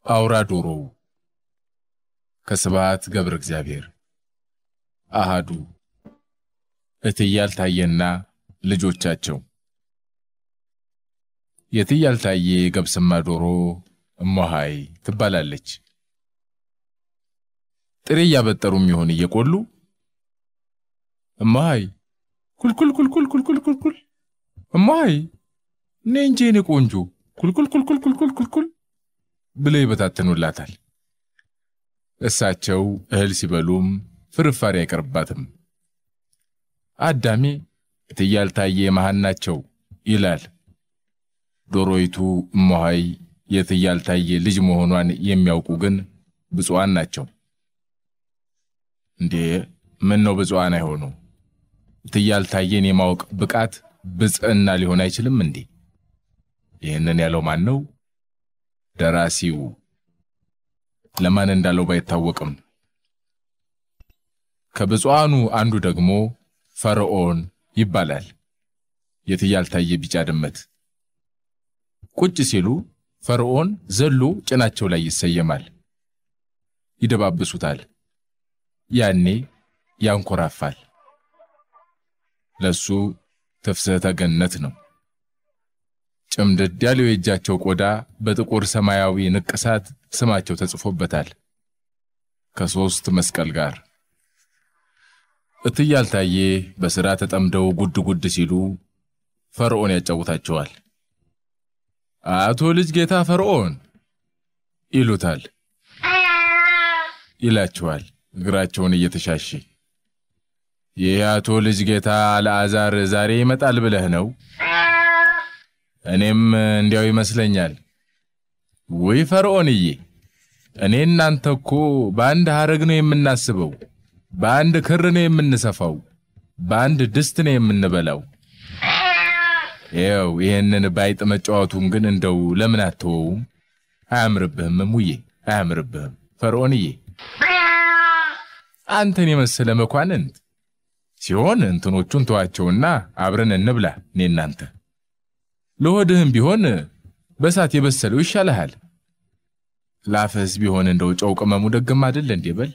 አውራ ዶሮ ከስብሐት ገብረ እግዚአብሔር አሃዱ እትያልታየና ልጆቻቸው የትያልታየ ገብስማ ዶሮ እሞሃይ ትባላለች። ጥሬ ያበጠሩም ይሆን እየቆሉ እሞሃይ ኩልኩል ኩልኩል ኩልኩል ኩልኩል እሞሃይ ነንጄኔ ቆንጆ ኩልኩል ኩልኩል ኩልኩል ኩልኩል ብለው ይበታተኑላታል። እሳቸው እህል ሲበሉም ፍርፋሪ አይቀርባትም። አዳሜ እትያልታየ መሃን ናቸው ይላል። ዶሮይቱ እሞሃይ የትያልታየ ልጅ መሆኗን የሚያውቁ ግን ብፁዓን ናቸው። እንዴ ምን ነው ብፁዓን አይሆኑ? እትያልታየን የማወቅ ብቃት ብጽዕና ሊሆን አይችልም እንዴ? ይህንን ያለው ማን ነው? ደራሲው ለማን እንዳለው ባይታወቅም ከብፁዓኑ አንዱ ደግሞ ፈርዖን ይባላል። የትያልታየ ቢጫ ድመት ቁጭ ሲሉ ፈርዖን ዘሎ ጭናቸው ላይ ይሰየማል። ይደባብሱታል። ያኔ ያንኮራፋል። ለሱ ተፍሰተ ገነት ነው። ጭምድድ ያለው የእጃቸው ቆዳ በጥቁር ሰማያዊ ንቅሳት ስማቸው ተጽፎበታል ከሶስት መስቀል ጋር። እትያልታየ በሥራ ተጠምደው ጉድ ጉድ ሲሉ ፈርዖን ያጫውታቸዋል። አቶ ልጅ ጌታ ፈርዖን ይሉታል። ይላቸዋል እግራቸውን እየተሻሸ። የአቶ ልጅ ጌታ አልዓዛር ዛሬ ይመጣል ብለህ ነው? እኔም እንዲያው ይመስለኛል። ወይ ፈርዖንዬ እኔ እናንተ እኮ በአንድ ሐረግ ነው የምናስበው፣ በአንድ ክር ነው የምንሰፋው፣ በአንድ ድስት ነው የምንበላው። ይኸው ይሄንን ባይጥ መጫወቱን ግን እንደው ለምን አትተውም? አያምርብህም ሙዬ፣ አያምርብህም ፈርዖንዬ። አንተን የመሰለ መኳንንት ሲሆን እንትኖቹን ተዋቸውና አብረን እንብላ እኔ እናንተ። ለሆድህም ቢሆን በሳት የበሰለው ይሻልሃል። ላፈስ ቢሆን እንደው ጨው ቅመሙ ደግም አይደል እንዴ በል።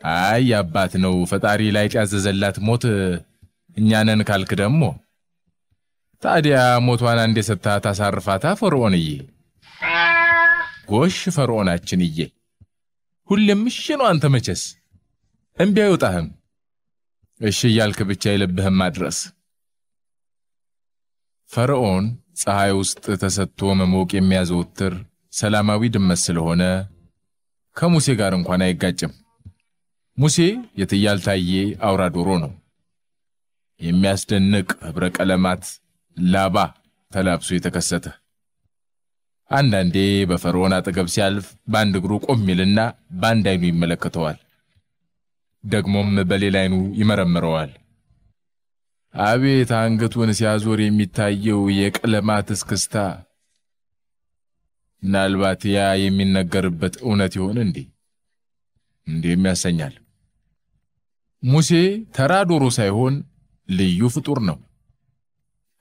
አይ አባት ነው ፈጣሪ ላይ ያዘዘላት ሞት እኛነን ካልክ ደግሞ ታዲያ ሞቷን አንዴ ሰጣ ታሳርፋታ ፈርዖንዬ። ጎሽ ፈርዖናችንዬ ሁሌም እሺ ነው አንተ መቸስ እምቢ አይወጣህም። እሺ ያልክ ብቻ ይልብህም ማድረስ። ፈርዖን ፀሐይ ውስጥ ተሰጥቶ መሞቅ የሚያዘወትር ሰላማዊ ድመት ስለሆነ ከሙሴ ጋር እንኳን አይጋጭም። ሙሴ የትያልታየ አውራ ዶሮ ነው። የሚያስደንቅ ህብረ ቀለማት ላባ ተላብሶ የተከሰተ። አንዳንዴ በፈርዖን አጠገብ ሲያልፍ ባንድ እግሩ ቆም ይልና ባንድ አይኑ ይመለከተዋል። ደግሞም በሌላ አይኑ ይመረምረዋል። አቤት አንገቱን ሲያዞር የሚታየው የቀለማት እስክስታ! ምናልባት ያ የሚነገርበት እውነት ይሆን እንዴ? እንዴም ያሰኛል። ሙሴ ተራ ዶሮ ሳይሆን ልዩ ፍጡር ነው።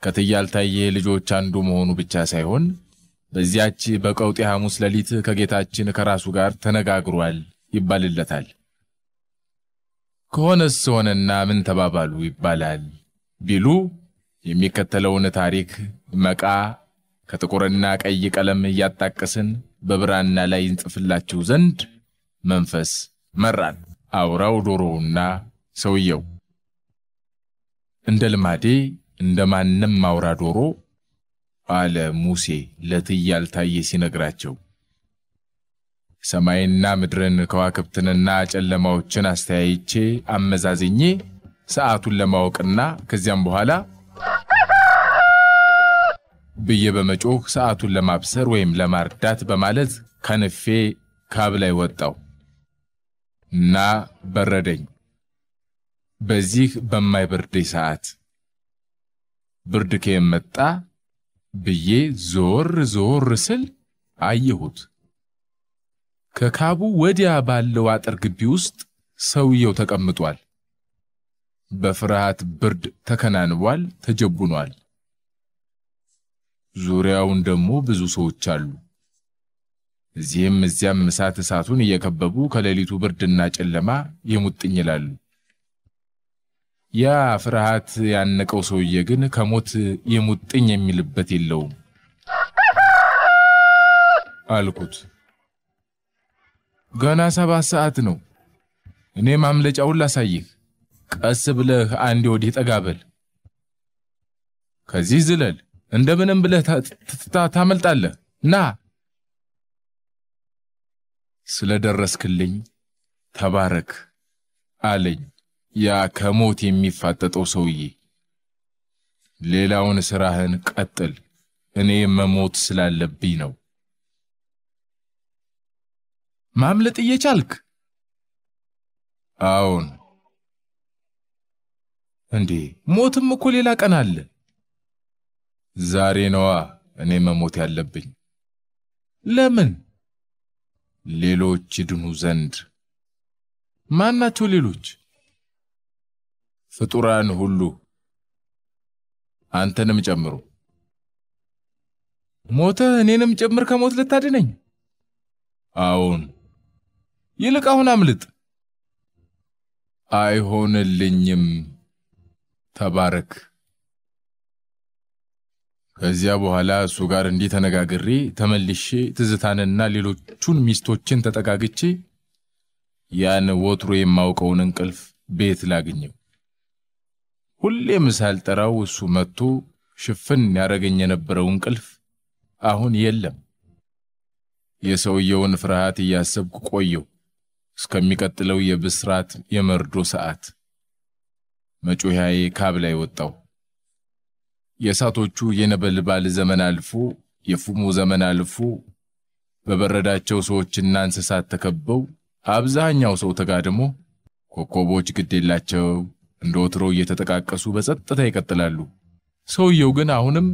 ከትያልታየ ልጆች አንዱ መሆኑ ብቻ ሳይሆን በዚያች በቀውጤ ሐሙስ ሌሊት ከጌታችን ከራሱ ጋር ተነጋግሯል ይባልለታል። ከሆነስ ሆነና ምን ተባባሉ ይባላል ቢሉ የሚከተለውን ታሪክ መቃ ከጥቁርና ቀይ ቀለም ያጣቀስን በብራና ላይ እንጽፍላችሁ ዘንድ መንፈስ መራን። አውራው ዶሮውና ሰውየው። እንደ ልማዴ እንደማንም አውራ ዶሮ አለ ሙሴ ለትያልታየ ሲነግራቸው። ሰማይና ምድርን ከዋክብትንና ጨለማዎችን አስተያይቼ አመዛዝኜ ሰዓቱን ለማወቅና ከዚያም በኋላ ብዬ በመጮህ ሰዓቱን ለማብሰር ወይም ለማርዳት በማለት ከንፌ ካብ ላይ ወጣው እና በረደኝ። በዚህ በማይበርደኝ ሰዓት ብርድ ከመጣ ብዬ ዞር ዞር ስል አየሁት። ከካቡ ወዲያ ባለው አጥር ግቢ ውስጥ ሰውየው ተቀምጧል። በፍርሃት ብርድ ተከናንቧል፣ ተጀቡኗል። ዙሪያውን ደግሞ ብዙ ሰዎች አሉ። እዚህም እዚያም እሳቱን እየከበቡ ከሌሊቱ ብርድና ጨለማ የሙጥኝ ይላሉ። ያ ፍርሃት ያነቀው ሰውዬ ግን ከሞት የሙጥኝ የሚልበት የለውም አልኩት። ገና 7 ሰዓት ነው። እኔ ማምለጫውን ላሳይህ። ቀስ ብለህ አንዴ ወዲህ ጠጋበል። ከዚህ ዝለል። እንደምንም ብለህ ታመልጣለህ። ና። ስለደረስክልኝ ተባረክ አለኝ ያ ከሞት የሚፋጠጠው ሰውዬ። ሌላውን ስራህን ቀጥል፣ እኔ መሞት ስላለብኝ ነው። ማምለጥ እየቻልክ? አዎን። እንዴ ሞትም እኮ ሌላ ቀን አለ። ዛሬ ነዋ እኔ መሞት ያለብኝ። ለምን? ሌሎች ይድኑ ዘንድ። ማናቸው ሌሎች? ፍጡራን ሁሉ፣ አንተንም ጨምሮ። ሞተ እኔንም ጨምር ከሞት ልታድነኝ? አዎን። ይልቅ አሁን አምልጥ። አይሆንልኝም። ተባረክ። ከዚያ በኋላ እሱ ጋር እንዲህ ተነጋግሬ ተመልሼ ትዝታንና ሌሎቹን ሚስቶችን ተጠጋግቼ ያን ወትሮ የማውቀውን እንቅልፍ ቤት ላገኘው። ሁሌም ሳልጠራው እሱ መጥቶ ሽፍን ያረገኝ የነበረው እንቅልፍ አሁን የለም። የሰውየውን ፍርሃት እያሰብኩ ቆየው እስከሚቀጥለው የብስራት የመርዶ ሰዓት። መጮያዬ ካብ ላይ ወጣው። የሳቶቹ የነበልባል ዘመን አልፎ የፉሙ ዘመን አልፎ በበረዳቸው ሰዎችና እንስሳት ተከበው አብዛኛው ሰው ተጋድሞ ኮከቦች ግዴላቸው እንደወትሮ እየተጠቃቀሱ በጸጥታ ይቀጥላሉ። ሰውየው ግን አሁንም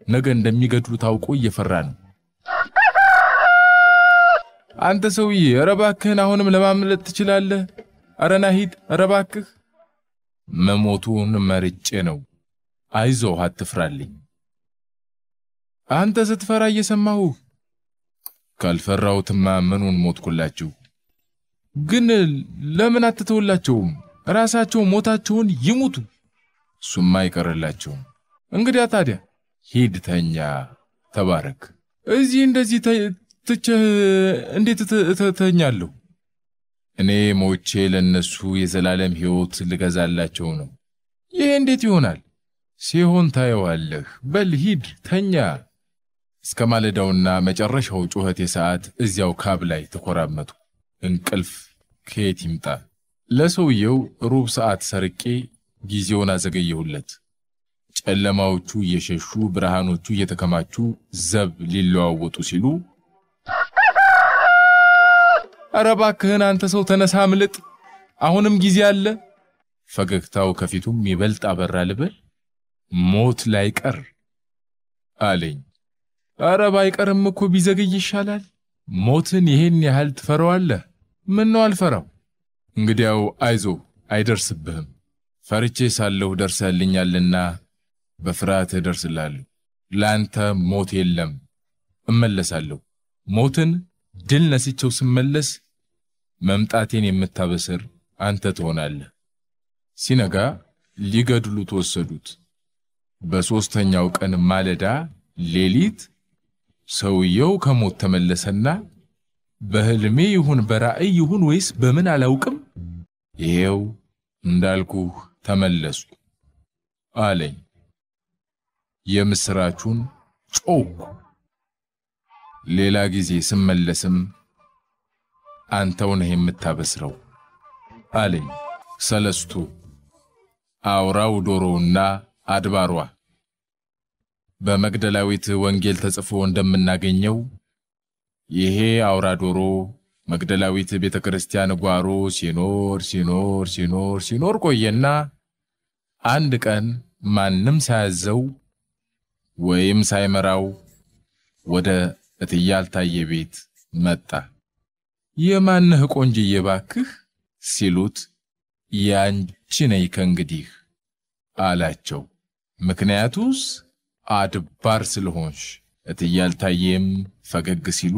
ነገ እንደሚገድሉ ታውቆ እየፈራ ነው። አንተ ሰውዬ ኧረ እባክህን አሁንም ለማምለጥ ትችላለህ። ኧረ ና ሂድ፣ ኧረ እባክህ። መሞቱን መርጬ ነው። አይዞህ አትፍራልኝ። አንተ ስትፈራ እየሰማሁ። ካልፈራውትማ ምኑን ሞትኩላችሁ። ግን ለምን አትተውላቸውም? ራሳቸው ሞታቸውን ይሙቱ፣ እሱማ አይቀርላቸውም። እንግዲያ ታዲያ ሂድ ተኛ፣ ተባረክ። እዚህ እንደዚህ ትቼህ እንዴት ተኛለሁ? እኔ ሞቼ ለነሱ የዘላለም ሕይወት ልገዛላቸው ነው። ይሄ እንዴት ይሆናል? ሲሆን ታየዋለህ። በል ሂድ ተኛ። እስከ ማለዳውና መጨረሻው ጩኸቴ ሰዓት እዚያው ካብ ላይ ተኮራመቱ። እንቅልፍ ከየት ይምጣ? ለሰውየው ሩብ ሰዓት ሰርቄ ጊዜውን አዘገየሁለት። ጨለማዎቹ እየሸሹ ብርሃኖቹ እየተከማቹ ዘብ ሊለዋወጡ ሲሉ ኧረ እባክህን አንተ ሰው ተነሳ፣ አምልጥ፣ አሁንም ጊዜ አለ። ፈገግታው ከፊቱም ይበልጥ አበራ። ልበል ሞት ላይቀር አለኝ። ኧረ ባይቀርም እኮ ቢዘገይ ይሻላል። ሞትን ይሄን ያህል ትፈራዋለህ? ምን ነው አልፈራው? እንግዲያው አይዞህ፣ አይደርስብህም። ፈርቼ ሳለሁ ደርሰልኛልና በፍርሃት ደርስላለሁ። ላንተ ሞት የለም፣ እመለሳለሁ። ሞትን ድል ነስቼው ስመለስ መምጣቴን የምታበስር አንተ ትሆናለህ። ሲነጋ ሊገድሉት ወሰዱት። በሶስተኛው ቀን ማለዳ ሌሊት ሰውየው ከሞት ተመለሰና በህልሜ ይሁን በራእይ ይሁን ወይስ በምን አላውቅም፣ ይሄው እንዳልኩህ ተመለስኩ አለኝ። የምስራቹን ጮኩ። ሌላ ጊዜ ስመለስም አንተው ነህ የምታበስረው አለኝ። ሰለስቱ አውራው ዶሮውና አድባሯ። በመግደላዊት ወንጌል ተጽፎ እንደምናገኘው ይሄ አውራ ዶሮ መግደላዊት ቤተክርስቲያን ጓሮ ሲኖር ቆየና አንድ ቀን ማንም ሳያዘው ወይም ሳይመራው ወደ እትያልታየ ቤት መጣ። የማንህ ቆንጅዬ ባክህ ሲሉት ያንቺ ነኝ ከእንግዲህ አላቸው። ምክንያቱስ አድባር ስለሆንሽ። እትዬ አልታየም ፈገግ ሲሉ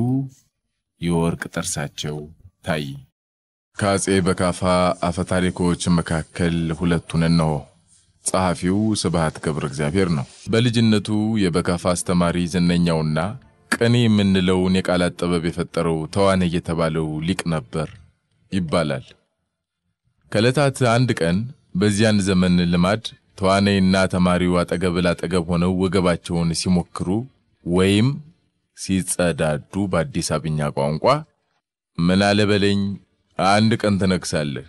የወርቅ ጥርሳቸው ታይ። ከአፄ በካፋ አፈታሪኮች መካከል ሁለቱን ነው። ጸሐፊው ስብሐት ገብረ እግዚአብሔር ነው። በልጅነቱ የበካፋ አስተማሪ ዝነኛውና ቅኔ የምንለውን የቃላት ጥበብ የፈጠረው ተዋናይ የተባለው ሊቅ ነበር ይባላል። ከዕለታት አንድ ቀን በዚያን ዘመን ልማድ ተዋናይና ተማሪው አጠገብ ላጠገብ ሆነው ወገባቸውን ሲሞክሩ ወይም ሲጸዳዱ በአዲስ አብኛ ቋንቋ ምን አለበለኝ አንድ ቀን ተነክሳለህ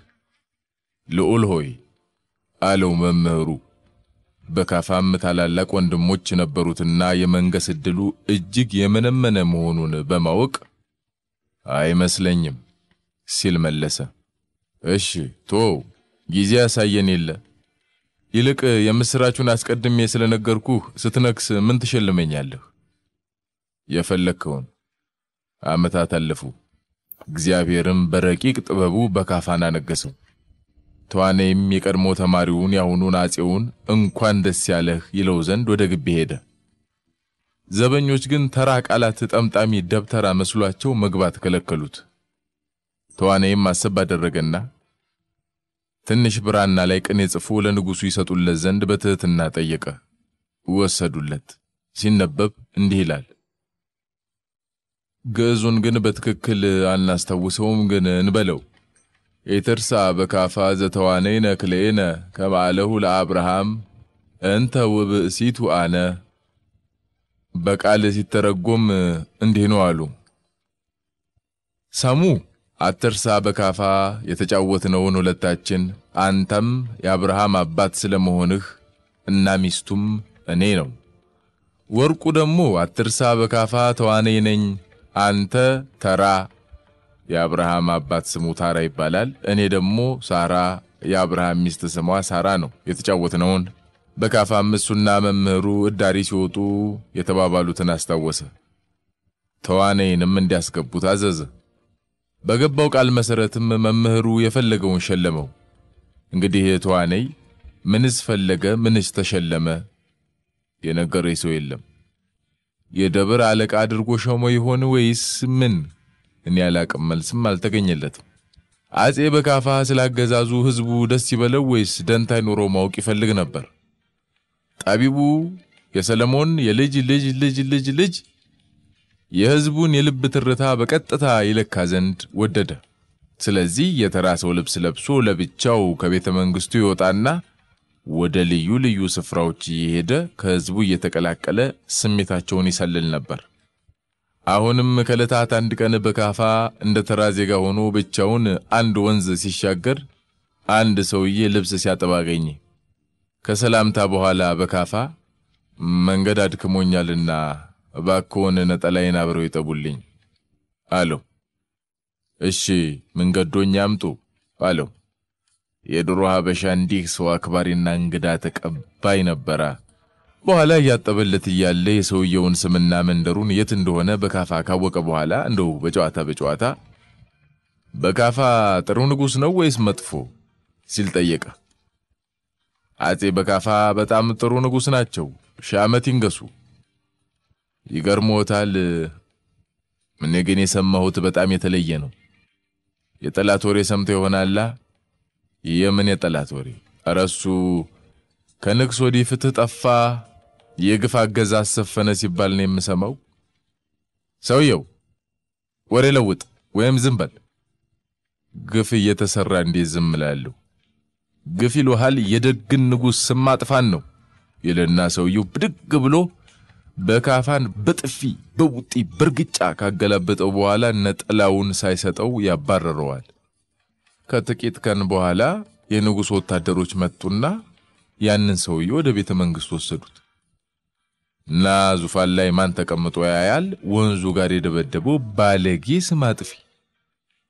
ልዑል ሆይ አለው መምህሩ። በካፋም ታላላቅ ወንድሞች ነበሩትና የመንገስ ዕድሉ እጅግ የመነመነ መሆኑን በማወቅ አይመስለኝም ሲል መለሰ። እሺ ጊዜ ያሳየን የለ ይልቅ የምስራቹን አስቀድሜ ስለነገርኩህ ስትነክስ ምን ትሸልመኛለህ? የፈለከውን። ዓመታት አለፉ። እግዚአብሔርም በረቂቅ ጥበቡ በካፋን አነገሰው። ተዋናይም የቀድሞ ተማሪውን ያሁኑን አፄውን እንኳን ደስ ያለህ ይለው ዘንድ ወደ ግቢ ሄደ። ዘበኞች ግን ተራ ቃላት ጠምጣሚ ደብተራ መስሏቸው መግባት ከለከሉት። ተዋናይም ማሰብ አደረገና ትንሽ ብራና ላይ ቅኔ ጽፎ ለንጉሱ ይሰጡለት ዘንድ በትህትና ጠየቀ። ወሰዱለት። ሲነበብ እንዲህ ይላል። ግዕዙን ግን በትክክል አናስተውሰውም፣ ግን እንበለው። ኤተርሳ በካፋ ዘተዋነይነ ክሌነ ከማለሁ ለአብርሃም እንተ ወብእሲቱ አነ። በቃል ሲተረጎም እንዲህ ነው አሉ። ሰሙ አትርሳ በካፋ የተጫወትነውን ሁለታችን አንተም የአብርሃም አባት ስለመሆንህ እና ሚስቱም እኔ ነው። ወርቁ ደግሞ አትርሳ በካፋ ተዋነይ ነኝ አንተ ተራ የአብርሃም አባት ስሙ ታራ ይባላል፣ እኔ ደግሞ ሳራ የአብርሃም ሚስት ስሟ ሳራ ነው። የተጫወትነውን በካፋም እሱና መምህሩ እዳሪ ሲወጡ የተባባሉትን አስታወሰ። ተዋነይንም እንዲያስገቡት አዘዘ። በገባው ቃል መሰረትም መምህሩ የፈለገውን ሸለመው። እንግዲህ ተዋነይ ምንስ ፈለገ ምንስ ተሸለመ የነገረው ሰው የለም። የደብር አለቃ አድርጎ ሾሞ ይሆን ወይስ ምን? እኔ ያላቅም፣ መልስም አልተገኘለትም። አፄ በካፋ ስላገዛዙ ህዝቡ ደስ ይበለው ወይስ ደንታ ይኖረው ማወቅ ይፈልግ ነበር። ጠቢቡ የሰለሞን የልጅ ልጅ ልጅ ልጅ ልጅ የህዝቡን የልብ ትርታ በቀጥታ ይለካ ዘንድ ወደደ። ስለዚህ የተራ ሰው ልብስ ለብሶ ለብቻው ከቤተ መንግስቱ ይወጣና ወደ ልዩ ልዩ ስፍራዎች እየሄደ ከህዝቡ እየተቀላቀለ ስሜታቸውን ይሰልል ነበር። አሁንም ከዕለታት አንድ ቀን በካፋ እንደ ተራ ዜጋ ሆኖ ብቻውን አንድ ወንዝ ሲሻገር አንድ ሰውዬ ልብስ ሲያጠብ አገኘ። ከሰላምታ በኋላ በካፋ መንገድ አድክሞኛልና እባክዎን ነጠላዬን አብረው ይጠቡልኝ አለው። እሺ መንገዶኛ አምጡ አለው። የድሮ ሀበሻ እንዲህ ሰው አክባሪና እንግዳ ተቀባይ ነበር። በኋላ ያጠበለት እያለ የሰውየውን ስምና መንደሩን የት እንደሆነ በካፋ ካወቀ በኋላ እንደው በጨዋታ በካፋ ጥሩ ንጉስ ነው ወይስ መጥፎ ሲል ጠየቀ። አፄ በካፋ በጣም ጥሩ ንጉስ ናቸው፣ ሺህ ዓመት ይንገሱ። ይገርሞታል። ምን ግን የሰማሁት በጣም የተለየ ነው። የጠላት ወሬ ሰምቶ ይሆናል። የምን የጠላት ወሬ? አረሱ ከንግስ ወዲህ ፍትህ ጠፋ፣ የግፍ አገዛዝ ሰፈነ ሲባል ነው የምሰማው። ሰውየው ወሬ ለውጥ ወይም ዝም በል። ግፍ እየተሰራ እንዴት ዝም እላለሁ? ግፍ ይሉሃል የደግን ንጉስ ስም ማጥፋን ነው ይልና ሰውየው ብድግ ብሎ በካፋን በጥፊ በውጢ በርግጫ ካገላበጠው በኋላ ነጠላውን ሳይሰጠው ያባረረዋል። ከጥቂት ቀን በኋላ የንጉስ ወታደሮች መጡና ያንን ሰውዬ ወደ ቤተ መንግስት ወሰዱት። እና ዙፋን ላይ ማን ተቀምጦ ያያል? ወንዙ ጋር የደበደበው ባለጌ ስም አጥፊ።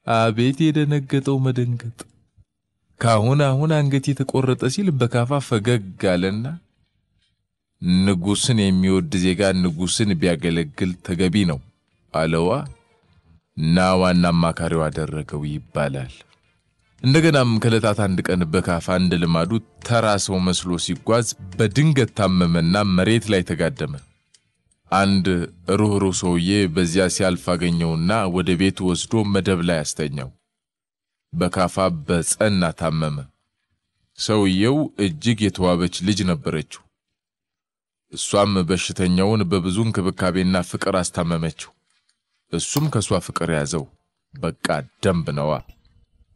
አቤት የደነገጠው መደንገጥ! ካሁን አንገቴ ተቆረጠ ሲል በካፋ ፈገግ አለና ንጉስን የሚወድ ዜጋ ንጉስን ቢያገለግል ተገቢ ነው አለዋ። እና ዋና አማካሪው አደረገው ይባላል። እንደገናም ከለታት አንድ ቀን በካፋ እንደ ልማዱ ተራ ሰው መስሎ ሲጓዝ በድንገት ታመመና መሬት ላይ ተጋደመ። አንድ ሩህሩህ ሰውዬ በዚያ ሲያልፍ አገኘውና ወደ ቤቱ ወስዶ መደብ ላይ አስተኛው። በካፋ በጸና ታመመ። ሰውየው እጅግ የተዋበች ልጅ ነበረችው። እሷም በሽተኛውን በብዙ እንክብካቤና ፍቅር አስታመመችው። እሱም ከሷ ፍቅር ያዘው። በቃ ደንብ ነዋ።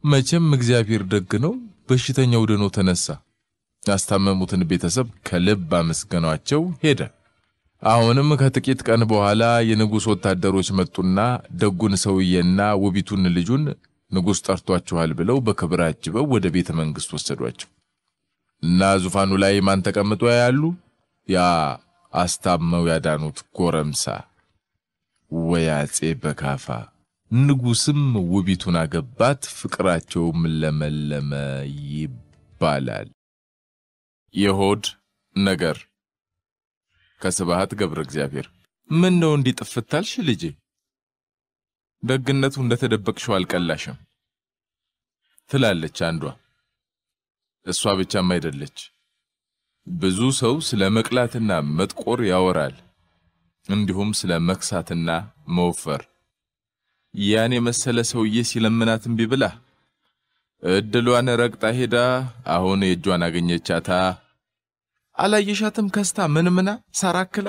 መቼም እግዚአብሔር ደግ ነው። በሽተኛው ድኖ ተነሳ። ያስታመሙትን ቤተሰብ ከልብ አመስገኗቸው ሄደ። አሁንም ከጥቂት ቀን በኋላ የንጉሥ ወታደሮች መጡና ደጉን ሰውዬና ውቢቱን ልጁን ንጉሥ ጠርቷቸዋል ብለው በክብር አጅበው ወደ ቤተ መንግሥት ወሰዷቸው። እና ዙፋኑ ላይ ማን ተቀምጦ ያያሉ? ያ አስታመው ያዳኑት ጎረምሳ ወያጼ በካፋ። ንጉሥም ውቢቱን አገባት፣ ፍቅራቸውም ለመለመ ይባላል። የሆድ ነገር ከስብሐት ገብረ እግዚአብሔር። ምን ነው እንዲጥፍታልሽ ልጄ? ደግነቱ እንደተደበቅሽው አልቀላሽም ትላለች አንዷ። እሷ ብቻም አይደለች። ብዙ ሰው ስለ መቅላትና መጥቆር ያወራል፣ እንዲሁም ስለ መክሳትና መወፈር። ያኔ መሰለ ሰውዬ ሲለምናት እምቢ ብላ እድሏን ረግጣ ሄዳ አሁን የእጇን አገኘቻታ። አላየሻትም? ከስታ ምንምና ሳራክላ።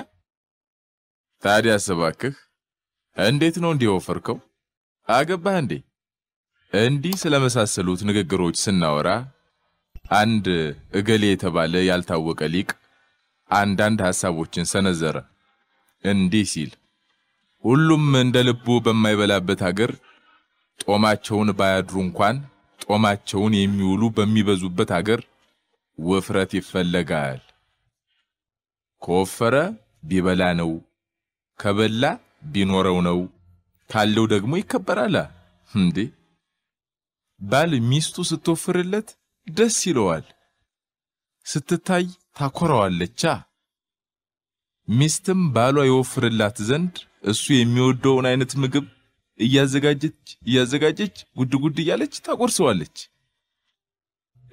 ታዲያ ሰባክህ እንዴት ነው እንዲወፈርከው? አገባህ እንዴ? እንዲህ ስለመሳሰሉት ንግግሮች ስናወራ አንድ እገሌ የተባለ ያልታወቀ ሊቅ አንዳንድ ሐሳቦችን ሰነዘረ። እንዲህ ሲል ሁሉም እንደ ልቡ በማይበላበት ሀገር ጦማቸውን ባያድሩ እንኳን ጦማቸውን የሚውሉ በሚበዙበት ሀገር ውፍረት ይፈለጋል። ከወፈረ ቢበላ ነው፣ ከበላ ቢኖረው ነው፣ ካለው ደግሞ ይከበራል። እንዴ ባል ሚስቱ ስትወፍርለት ደስ ይለዋል፣ ስትታይ ታኮራዋለች። ሚስትም ባሏ ይወፍርላት ዘንድ እሱ የሚወደውን አይነት ምግብ እያዘጋጀች ጉድ እያለች ታቆርሰዋለች።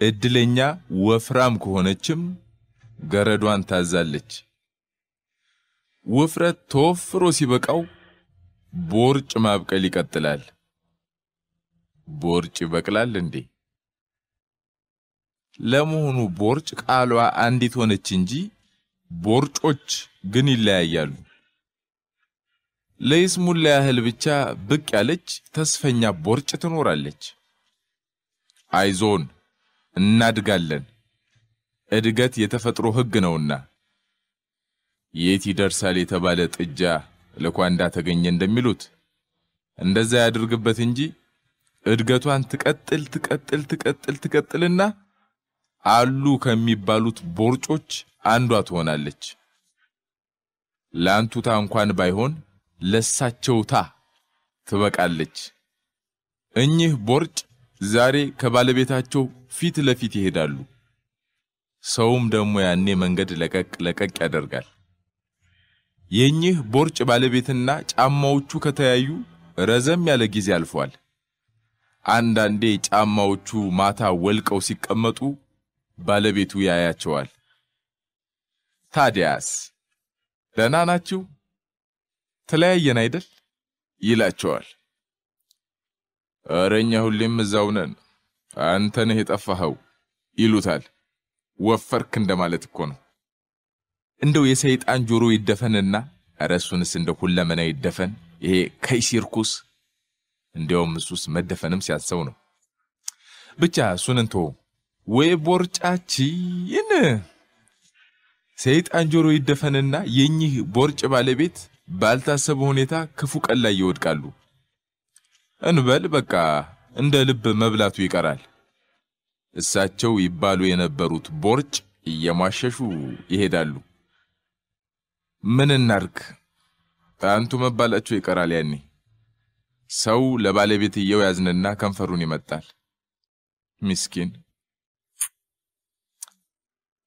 እድለኛ ወፍራም ከሆነችም ገረዷን ታዛለች። ውፍረት ተወፍሮ ሲበቃው ቦርጭ ማብቀል ይቀጥላል። ቦርጭ ይበቅላል እንዴ? ለመሆኑ ቦርጭ ቃሏ አንዲት ሆነች እንጂ ቦርጮች ግን ይለያያሉ። ለይስሙላ ያህል ብቻ ብቅ ያለች ተስፈኛ ቦርጭ ትኖራለች። አይዞን እናድጋለን፣ እድገት የተፈጥሮ ሕግ ነውና። የት ይደርሳል የተባለ ጥጃ ለኳንዳ ተገኘ እንደሚሉት እንደዛ ያድርግበት እንጂ እድገቷን ትቀጥልና አሉ ከሚባሉት ቦርጮች አንዷ ትሆናለች። ላንቱታ እንኳን ባይሆን ለሳቸውታ ትበቃለች። እኚህ ቦርጭ ዛሬ ከባለቤታቸው ፊት ለፊት ይሄዳሉ። ሰውም ደግሞ ያኔ መንገድ ለቀቅ ያደርጋል። የኚህ ቦርጭ ባለቤትና ጫማዎቹ ከተያዩ ረዘም ያለ ጊዜ አልፏል። አንዳንዴ ጫማዎቹ ማታ ወልቀው ሲቀመጡ ባለቤቱ ያያቸዋል። ታዲያስ ደህና ናችሁ? ተለያየን አይደል ይላቸዋል። አረኛ ሁሌም እዛው ነን፣ አንተ ነህ የጠፋኸው ይሉታል። ወፈርክ እንደማለት እኮ ነው። እንደው የሰይጣን ጆሮ ይደፈንና አረሱንስ እንደው ሁለመና ይደፈን። ይሄ ከይሲርኩስ እንደውም እሱስ መደፈንም ሲያሰው ነው። ብቻ እሱንንቶ ወይ ቦርጫችን ሰይጣን ጆሮ ይደፈንና የኚህ ቦርጭ ባለቤት ባልታሰበ ሁኔታ ክፉ ቀን ላይ ይወድቃሉ። እንበል በቃ እንደ ልብ መብላቱ ይቀራል። እሳቸው ይባሉ የነበሩት ቦርጭ እየማሸሹ ይሄዳሉ። ምን እናርክ? አንቱ መባላቸው ይቀራል። ያኔ ሰው ለባለቤትየው ያዝንና ከንፈሩን ይመጣል። ምስኪን።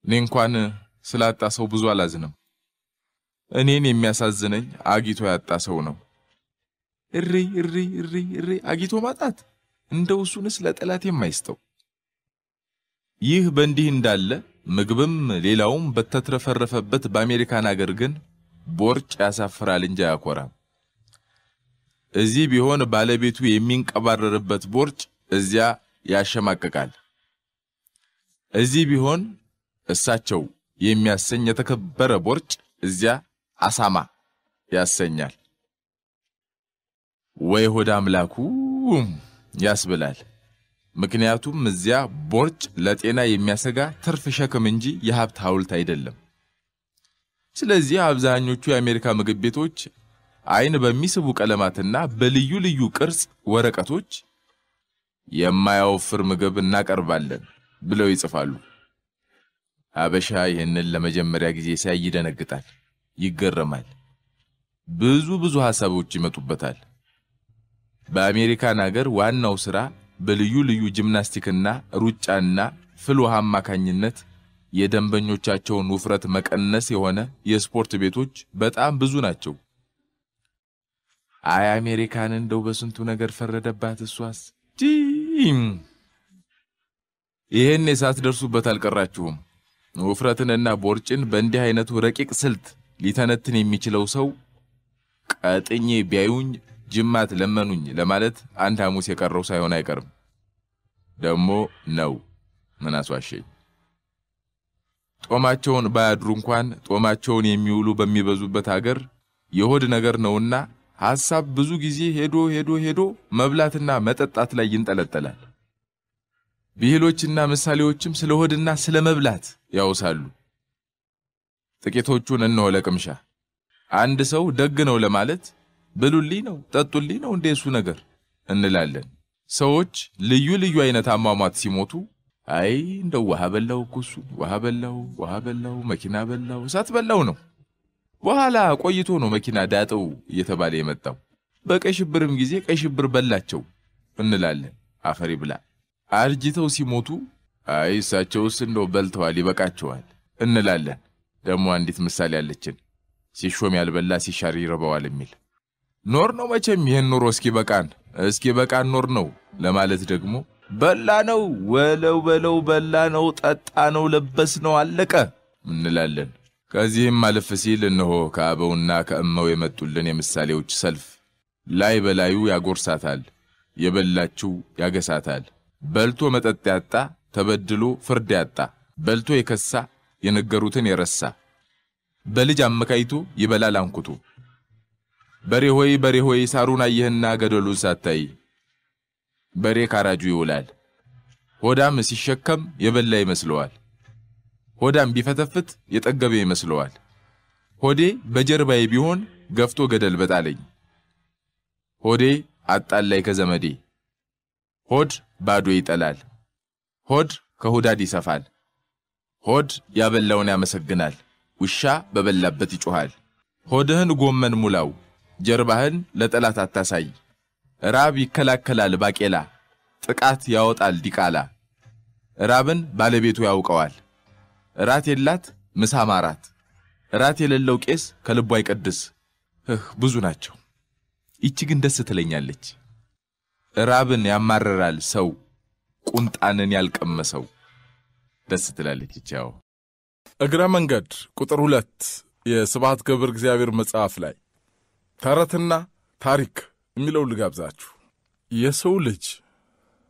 እኔ እንኳን ስላጣ ሰው ብዙ አላዝንም። እኔን የሚያሳዝነኝ አጊቶ ያጣ ሰው ነው። እሪ አጊቶ ማጣት እንደው እሱንስ ለጠላት የማይስተው። ይህ በእንዲህ እንዳለ ምግብም ሌላውም በተትረፈረፈበት በአሜሪካን አገር ግን ቦርጭ ያሳፍራል እንጂ አያኮራም። እዚህ ቢሆን ባለቤቱ የሚንቀባረርበት ቦርጭ እዚያ ያሸማቅቃል። እዚህ ቢሆን እሳቸው የሚያሰኝ የተከበረ ቦርጭ እዚያ አሳማ ያሰኛል። ወይ ሆድ አምላኩ ያስብላል። ምክንያቱም እዚያ ቦርጭ ለጤና የሚያሰጋ ትርፍ ሸክም እንጂ የሀብት ሐውልት አይደለም። ስለዚህ አብዛኞቹ የአሜሪካ ምግብ ቤቶች አይን በሚስቡ ቀለማትና በልዩ ልዩ ቅርጽ ወረቀቶች የማያወፍር ምግብ እናቀርባለን ብለው ይጽፋሉ። አበሻ ይህንን ለመጀመሪያ ጊዜ ሲያይ ይደነግጣል፣ ይገረማል። ብዙ ሐሳቦች ይመጡበታል። በአሜሪካን አገር ዋናው ሥራ በልዩ ልዩ ጂምናስቲክና ሩጫና ፍል ውሃ አማካኝነት የደንበኞቻቸውን ውፍረት መቀነስ የሆነ የስፖርት ቤቶች በጣም ብዙ ናቸው። አይ አሜሪካን እንደው በስንቱ ነገር ፈረደባት እሷስ። ይሄን ሳትደርሱበት አልቀራችሁም። ውፍረትንና ቦርጭን በእንዲህ አይነቱ ረቂቅ ስልት ሊተነትን የሚችለው ሰው ቀጥኜ ቢያዩኝ ጅማት ለመኑኝ ለማለት አንድ ሐሙስ የቀረው ሳይሆን አይቀርም። ደሞ ነው ምን አስዋሸኝ። ጦማቸውን ባያድሩ እንኳን ጦማቸውን የሚውሉ በሚበዙበት ሀገር የሆድ ነገር ነውና ሐሳብ ብዙ ጊዜ ሄዶ መብላትና መጠጣት ላይ ይንጠለጠላል። ብሂሎችና ምሳሌዎችም ስለ ሆድና ስለ መብላት ያውሳሉ። ጥቂቶቹን እነሆ ለቅምሻ። አንድ ሰው ደግ ነው ለማለት ብሉልኝ ነው ጠጡልኝ ነው እንደሱ ነገር እንላለን። ሰዎች ልዩ ልዩ አይነት አሟሟት ሲሞቱ አይ እንደው ውሃ በላው ኩሱ ውሃ በላው መኪና በላው እሳት በላው ነው። በኋላ ቆይቶ ነው መኪና ዳጠው እየተባለ የመጣው። በቀይ ሽብርም ጊዜ ቀይ ሽብር በላቸው እንላለን። አፈሪ ብላ። አርጅተው ሲሞቱ አይ እሳቸውስ እንደው በልተዋል ይበቃቸዋል እንላለን። ደሞ አንዲት ምሳሌ አለችን፣ ሲሾም ያልበላ ሲሻር ይረባዋል የሚል። ኖር ነው መቼም ይሄን ኑሮ እስኪ በቃን ኖር ነው ለማለት ደግሞ በላ ነው ወለው በለው በላ ነው ጠጣ ነው ለበስ ነው አለቀ እንላለን። ከዚህም ማለፍ ሲል እነሆ ከአበውና ከእመው የመጡልን የምሳሌዎች ሰልፍ ላይ በላዩ ያጎርሳታል፣ የበላችው ያገሳታል። በልቶ መጠጥ ያጣ ተበድሎ ፍርድ ያጣ፣ በልቶ የከሳ የነገሩትን የረሳ፣ በልጅ አመካይቶ ይበላል አንኩቶ። በሬ ሆይ ሳሩን አየህና ገደሉን ሳታይ፣ በሬ ካራጁ ይውላል። ሆዳም ሲሸከም የበላ ይመስለዋል፣ ሆዳም ቢፈተፍት የጠገበ ይመስለዋል። ሆዴ በጀርባዬ ቢሆን ገፍቶ ገደል በጣለኝ። ሆዴ አጣላይ ከዘመዴ። ሆድ ባዶ ይጠላል፣ ሆድ ከሆዳድ ይሰፋል። ሆድ ያበላውን ያመሰግናል፣ ውሻ በበላበት ይጮሃል። ሆድህን ጎመን ሙላው፣ ጀርባህን ለጠላት አታሳይ። ራብ ይከላከላል ባቄላ፣ ጥቃት ያወጣል ዲቃላ። ራብን ባለቤቱ ያውቀዋል። ራት የላት ምሳ ማራት፣ ራት የሌለው ቄስ ከልቡ አይቀድስ። ብዙ ናቸው። ይቺ ግን ደስ ትለኛለች። ራብን ያማረራል ሰው ቁንጣንን ያልቀመሰው ደስ ትላለች ይቻው። እግረ መንገድ ቁጥር 2 የስብሐት ገብረ እግዚአብሔር መጽሐፍ ላይ ተረትና ታሪክ የሚለው ልጋብዛችሁ። የሰው ልጅ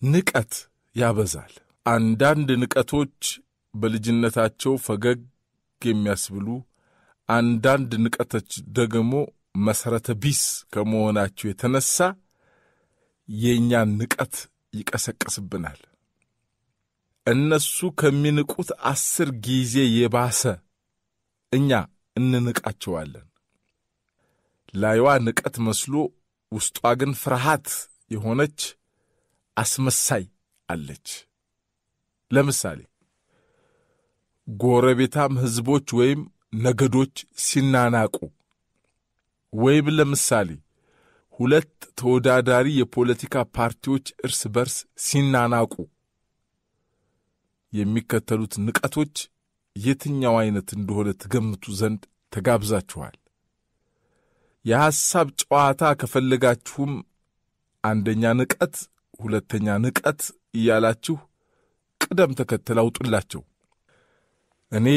ንቀት ያበዛል። አንዳንድ ንቀቶች በልጅነታቸው ፈገግ የሚያስብሉ፣ አንዳንድ ንቀቶች ደግሞ መሰረተ ቢስ ከመሆናቸው የተነሳ የኛን ንቀት ይቀሰቅስብናል። እነሱ ከሚንቁት 10 ጊዜ የባሰ እኛ እንንቃቸዋለን። ላይዋ ንቀት መስሎ ውስጧ ግን ፍርሃት የሆነች አስመሳይ አለች። ለምሳሌ ጎረቤታም ህዝቦች ወይም ነገዶች ሲናናቁ፣ ወይም ለምሳሌ 2 ተወዳዳሪ የፖለቲካ ፓርቲዎች እርስ በርስ ሲናናቁ የሚከተሉት ንቀቶች የትኛው አይነት እንደሆነ ትገምቱ ዘንድ ተጋብዛችኋል። የሐሳብ ጨዋታ ከፈለጋችሁም አንደኛ ንቀት ሁለተኛ ንቀት እያላችሁ ቅደም ተከተል አውጡላቸው። እኔ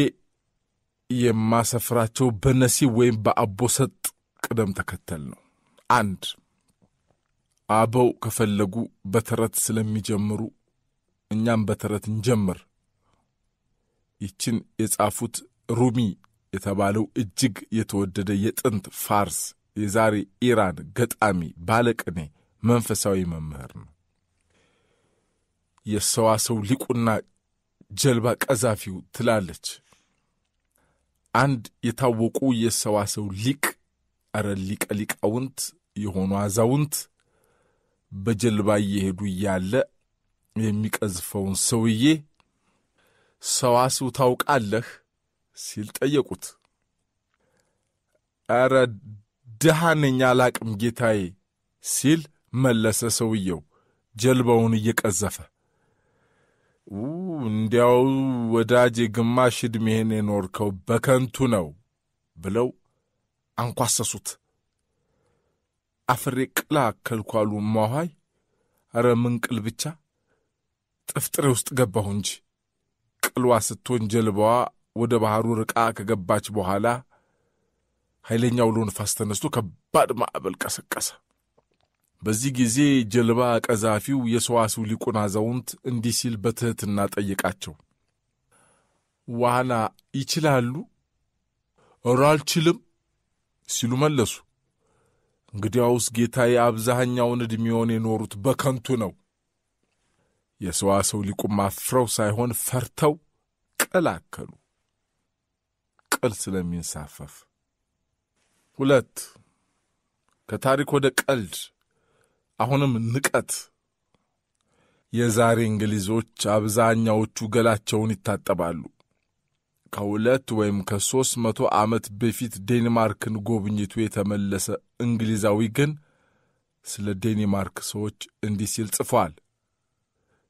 የማሰፍራቸው በነሲብ ወይም በአቦሰጥ ቅደም ተከተል ነው። 1 አበው ከፈለጉ በተረት ስለሚጀምሩ እኛም በተረት እንጀምር። ይችን የጻፉት ሩሚ የተባለው እጅግ የተወደደ የጥንት ፋርስ የዛሬ ኢራን ገጣሚ ባለቅኔ መንፈሳዊ መምህር ነው። የሰዋሰው ሊቁና ጀልባ ቀዛፊው ትላለች። አንድ የታወቁ የሰዋሰው ሊቅ ሊቀ ሊቃውንት የሆኑ አዛውንት በጀልባ እየሄዱ እያለ የሚቀዝፈውን ሰውዬ ሰዋሰው ታውቃለህ ሲል ጠየቁት። ድሃ ነኝ አላቅም ጌታዬ ሲል መለሰ ሰውየው ጀልባውን እየቀዘፈ። እንዲያው ወዳጄ ግማሽ ዕድሜህን የኖርከው በከንቱ ነው ብለው አንኳሰሱት። አፍሬ ቅላ ከልኳሉ ማዋይ ምን ቅል ብቻ ጥፍጥሬ ውስጥ ገባሁ እንጂ። ቅልዋ ስትሆን ጀልባዋ ወደ ባህሩ ርቃ ከገባች በኋላ ኃይለኛው አውሎ ነፋስ ተነስቶ ከባድ ማዕበል ቀሰቀሰ። በዚህ ጊዜ ጀልባ ቀዛፊው የሰዋሰው ሊቁን አዛውንት እንዲህ ሲል በትህትና ጠየቃቸው። ዋና ይችላሉ? አልችልም ሲሉ መለሱ። እንግዲያውስ ጌታዬ አብዛኛውን ዕድሜውን የኖሩት በከንቱ የሰዋሰው ሊቁም አፍረው ሳይሆን ፈርተው ቀላከሉ። ቅል ስለሚንሳፈፍ። 2 ከታሪክ ወደ ቀልድ አሁንም ንቀት። የዛሬ እንግሊዞች አብዛኛዎቹ ገላቸውን ይታጠባሉ። ከ2 ወይም ከ300 ዓመት በፊት ዴንማርክን ጎብኝቶ የተመለሰ እንግሊዛዊ ግን ስለ ዴንማርክ ሰዎች እንዲህ ሲል ጽፏል።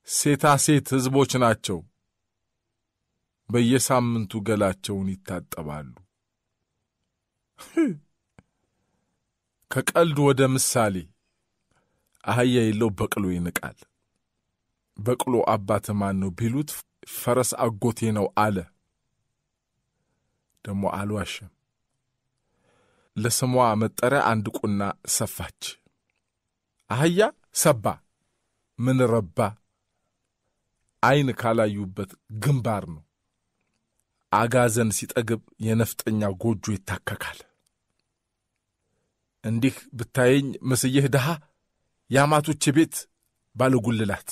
ሴታ ሴት ሕዝቦች ናቸው፣ በየሳምንቱ ገላቸውን ይታጠባሉ። ከቀልድ ወደ ምሳሌ። አህያ የለው በቅሎ ይንቃል። በቅሎ አባት ማን ነው ቢሉት ፈረስ አጎቴ ነው አለ። ደሞ አልዋሸም። ለስሟ መጠሪያ አንድ ቁና ሰፋች። አህያ ሰባ ምን ረባ? አይን ካላዩበት ግንባር ነው። አጋዘን ሲጠግብ የነፍጠኛ ጎጆ ይታከካል። እንዲህ ብታየኝ መስየህ ደሃ ያማቶች ቤት ባለጉልላት።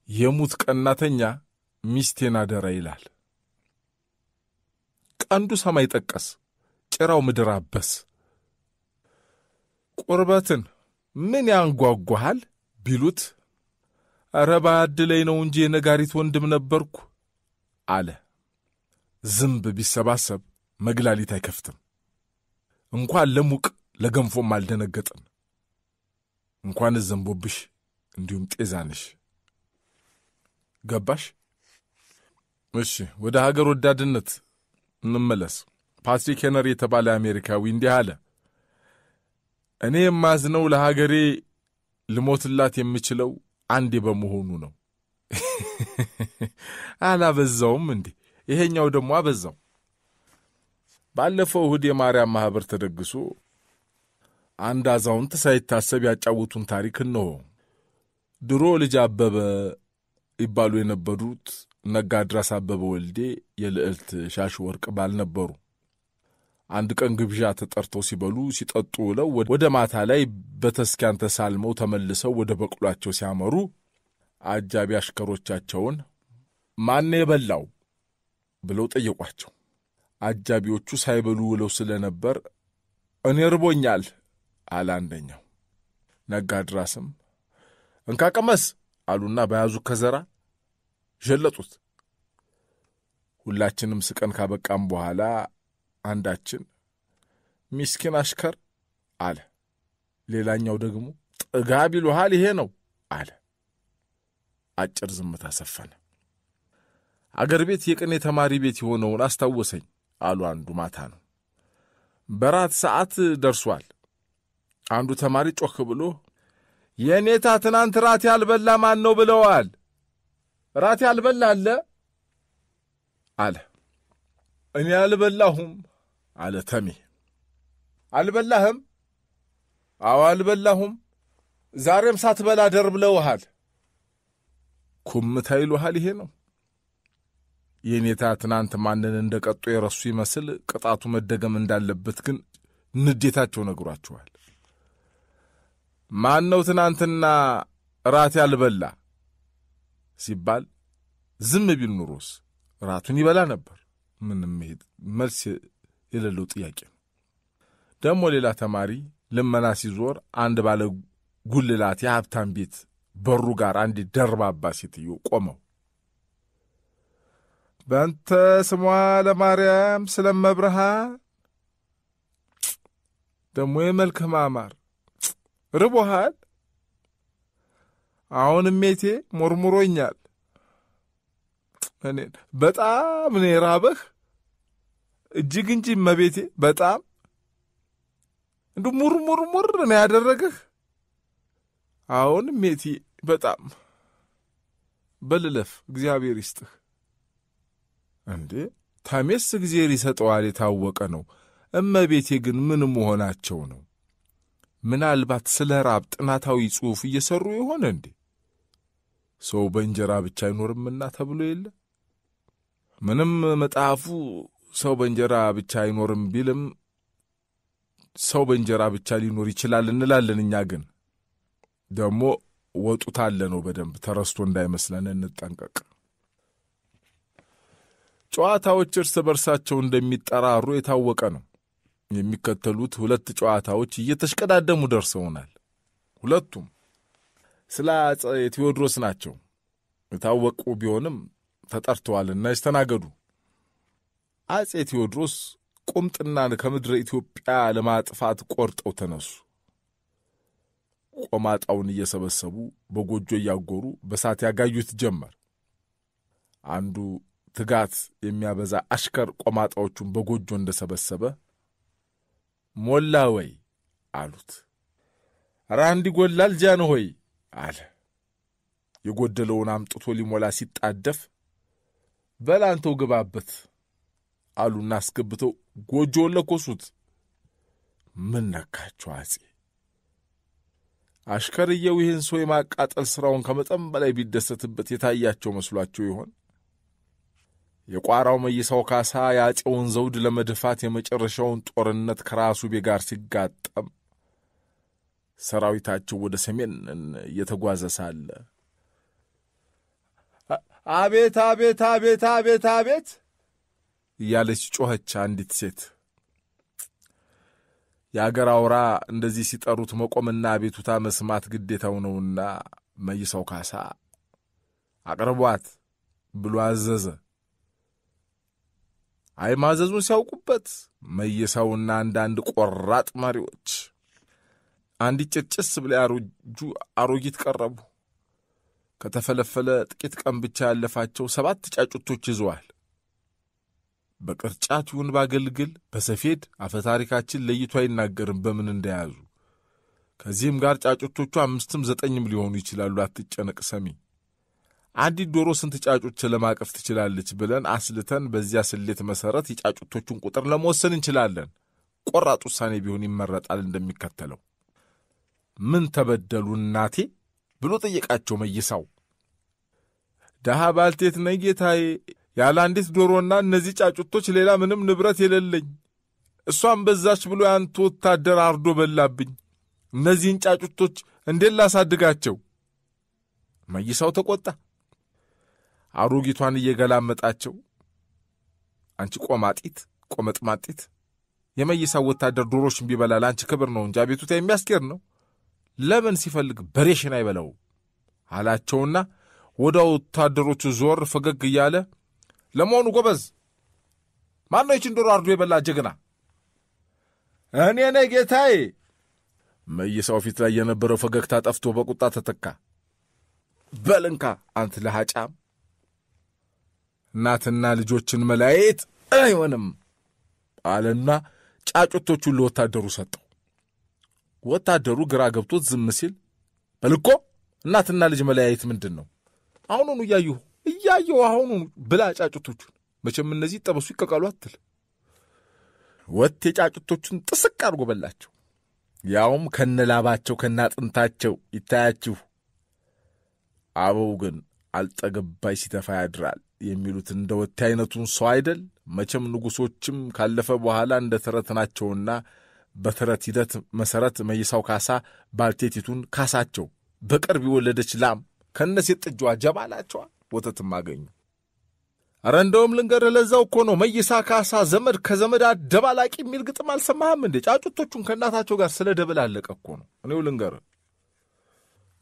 የሙት ቀናተኛ ሚስቴን አደራ ይላል። ቀንዱ ሰማይ ጠቀስ ጭራው ምድር አበስ። ቁርበትን ምን ያንጓጓሃል ቢሉት ባያድለኝ ነው እንጂ የነጋሪት ወንድም ነበርኩ አለ። ዝንብ ቢሰባሰብ መግላሊት አይከፍትም። እንኳን ለሙቅ ለገንፎም አልደነገጥም። እንኳን ዘንቦብሽ እንዲሁም ጤዛንሽ። ገባሽ? እሺ ወደ ሀገር ወዳድነት እንመለስ። ፓትሪክ ሄነሪ የተባለ አሜሪካዊ እንዲህ አለ። እኔ የማዝነው ለሀገሬ ልሞትላት የምችለው አንዴ በመሆኑ ነው። አላበዛውም እንዴ? ይሄኛው ደግሞ አበዛው። ባለፈው እሁድ የማርያም ማህበር ተደግሶ አንድ አዛውንት ሳይታሰብ ያጫውቱን ታሪክ ነው። ድሮ ልጅ አበበ ይባሉ የነበሩት ነጋድራስ አበበ ወልዴ የልዕልት ሻሽ ወርቅ ባል ነበሩ። አንድ ቀን ግብዣ ተጠርተው ሲበሉ ሲጠጡ ውለው ወደ ማታ ላይ በተስኪያን ተሳልመው ተመልሰው ወደ በቅሏቸው ሲያመሩ አጃቢ አሽከሮቻቸውን ማን የበላው ብለው ጠየቋቸው። አጃቢዎቹ ሳይበሉ ውለው ስለነበር እኔ ርቦኛል አለ አንደኛው። ነጋድራስም እንካቀመስ አሉና በያዙ ከዘራ ጀለጡት። ሁላችንም ስቀን ካበቃም በኋላ አንዳችን ሚስኪን አሽከር አለ። ሌላኛው ደግሞ ጥጋብ ይሉሃል ይሄ ነው አለ። አጭር ዝምታ ሰፈነ። አገር ቤት የቅኔ ተማሪ ቤት የሆነውን አስታወሰኝ አሉ አንዱ። ማታ ነው፣ በራት ሰዓት ደርሷል። አንዱ ተማሪ ጮክ ብሎ የኔታ ትናንት ራት ያልበላ ማን ነው ብለዋል? ራት ያልበላ አለ። እኔ አልበላሁም አለ ተሜ። አልበላህም? አዎ አልበላሁም። ዛሬም ሳትበላ ደር ብለውሃል። ኩምታ ይሉሃል። ይሄ ነው የኔታ ትናንት ማንን እንደቀጡ የረሱ ይመስል ቅጣቱ መደገም እንዳለበት ግን ንዴታቸው ነግሯቸዋል። ማን ነው ትናንትና ራት ያልበላ ሲባል ዝም ቢል ኑሮስ ራቱን ይበላ ነበር። ምንም መልስ የሌለው ጥያቄ ነው። ደግሞ ሌላ ተማሪ ልመና ሲዞር አንድ ባለ ጉልላት የሀብታም ቤት በሩ ጋር አንድ ደርባባ ሴትዮ ቆመው በእንተ ስሟ ለማርያም ስለመብርሃን ደግሞ የመልክህ ማማር ርቦሃል? አሁን እሜቴ ሞርሙሮኛል። እኔ በጣም ነው የራበህ እጅግ እንጂ እመቤቴ በጣም እንዱ ሙርሙር ነው ያደረገህ። አሁን እሜቴ በጣም በልለፍ እግዚአብሔር ይስጥህ። እንዴ ታሜስ እግዚአብሔር ይሰጠዋል የታወቀ ነው። እመቤቴ ግን ምን መሆናቸው ነው? ምናልባት ስለ ራብ ጥናታዊ ጽሑፍ እየሰሩ ይሆን እንዴ? ሰው በእንጀራ ብቻ አይኖርምና ተብሎ የለ? ምንም መጽሐፉ ሰው በእንጀራ ብቻ አይኖርም ቢልም ሰው በእንጀራ ብቻ ሊኖር ይችላል እንላለን። እኛ ግን ደግሞ ወጡታለ ነው በደንብ ተረስቶ እንዳይመስለን እንጠንቀቅ። ጨዋታዎች እርስ በርሳቸው እንደሚጠራሩ የታወቀ ነው። የሚከተሉት ሁለት ጨዋታዎች እየተሽቀዳደሙ ደርሰውናል። ሁለቱም ስለ አፄ ቴዎድሮስ ናቸው። የታወቁ ቢሆንም ተጠርተዋልና ይስተናገዱ። አፄ ቴዎድሮስ ቁምጥናን ከምድረ ኢትዮጵያ ለማጥፋት ቆርጠው ተነሱ። ቆማጣውን እየሰበሰቡ በጎጆ እያጎሩ በሳት ያጋዩት ጀመር። አንዱ ትጋት የሚያበዛ አሽከር ቆማጣዎቹን በጎጆ እንደሰበሰበ ሞላ ወይ አሉት። ራንዲ ጎላል ጃን ሆይ አለ። የጎደለውን አምጥቶ ሊሞላ ሲጣደፍ በላንተው ግባበት አሉና አስገብተው ጎጆውን ለኮሱት። ምን ነካቸው አፄ? አሽከርየው ይህን ሰው የማቃጠል ሥራውን ከመጠን በላይ ቢደሰትበት የታያቸው መስሏቸው ይሆን? የቋራው መይሳው ካሳ የአፄውን ዘውድ ለመድፋት የመጨረሻውን ጦርነት ከራሱ ጋር ሲጋጠም ሰራዊታቸው ወደ ሰሜን እየተጓዘ ሳለ አቤት አቤት አቤት አቤት አቤት እያለች ጮኸች አንዲት ሴት። የአገር አውራ እንደዚህ ሲጠሩት መቆምና አቤቱታ መስማት ግዴታው ነውና መይሳው ካሳ አቅርቧት ብሎ አዘዘ። አይ ማዘዙን ሲያውቁበት መይሳውና አንዳንድ ቆራጥ መሪዎች አንዲት ጭጭስ ብለ ያሮጁ አሮጊት ቀረቡ። ከተፈለፈለ ጥቂት ቀን ብቻ ያለፋቸው 7 ጫጩቶች ይዘዋል። በቅርጫት ይሁን ባገልግል በሰፌድ አፈታሪካችን ለይቶ አይናገርም በምን እንደያዙ። ከዚህም ጋር ጫጩቶቹ 5ም 9ም ሊሆኑ ይችላሉ። አትጨነቅ ሰሚ። አንዲት ዶሮ ስንት ጫጩት ለማቀፍ ትችላለች ብለን አስልተን በዚያ ስሌት መሰረት የጫጩቶቹን ቁጥር ለመወሰን እንችላለን። ቆራጥ ውሳኔ ቢሆን ይመረጣል እንደሚከተለው። ምን ተበደሉ እናቴ ብሎ ጠየቃቸው መይሳው። ደሃ ባልቴት ነኝ ጌታዬ፣ ያለ አንዲት ዶሮና እነዚህ ጫጩቶች ሌላ ምንም ንብረት የሌለኝ። እሷም በዛች ብሎ ያንተ ወታደር አርዶ በላብኝ። እነዚህን ጫጩቶች እንዴት ላሳድጋቸው? መይሳው ተቆጣ። አሮጊቷን እየገላመጣቸው አንቺ ቆማጢት ቆመጥማጢት፣ የመይሳው ወታደር ዶሮሽን ቢበላ ለአንቺ ክብር ነው እንጂ አቤቱታ የሚያስኬር ነው። ለምን ሲፈልግ በሬሽን አይበላው አላቸውና ወደ ወታደሮቹ ዞር ፈገግ እያለ ለመሆኑ ጎበዝ ማን ነው ይችን ዶሮ አርዶ የበላ ጀግና? እኔ ነኝ ጌታዬ። መይሳው ፊት ላይ የነበረው ፈገግታ ጠፍቶ በቁጣ ተተካ። በልንካ አንተ ለሃጫም እናትና ልጆችን መላእክት አይሆንም አለና ጫጩቶቹን ለወታደሩ ሰጠው። ወታደሩ ግራ ገብቶት ዝም ሲል በልኮ እናትና ልጅ መለያየት ምንድነው? አሁኑኑ እያየሁ አሁኑኑ ብላ ጫጩቶቹን። መቼም እነዚህ ጠበሱ ይቀቀሉ አትል። ወጥ የጫጩቶቹን ጥስቅ አድርጎ በላቸው። ያውም ከነላባቸው ከናጥንታቸው ይታያችሁ። አበው ግን አልጠገባይ ሲተፋ ያድራል የሚሉት እንደ ወጥ አይነቱን ሰው አይደል? መቼም ንጉሶችም ካለፈ በኋላ እንደ ተረት ናቸውና በተረት ሂደት መሰረት መይሳው ካሳ ባልቴቲቱን ካሳቸው በቅርብ የወለደች ላም ከነሴት ጥጃዋ ጀባላቸዋ ወተትም አገኙ። አረ እንደውም ልንገርህ ለዛው እኮ ነው መይሳ ካሳ ዘመድ ከዘመድ አደባላቂ የሚል ግጥም አልሰማህም እንዴ? ጫጩቶቹን ከእናታቸው ጋር ስለደበላለቀ እኮ ነው። እኔው ልንገርህ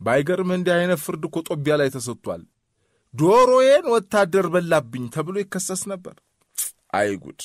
ባይገርምህ እንዲህ አይነት ፍርድ እኮ ጦቢያ ላይ ተሰጥቷል። ዶሮዬን ወታደር በላብኝ ተብሎ ይከሰስ ነበር። አይ ጉድ!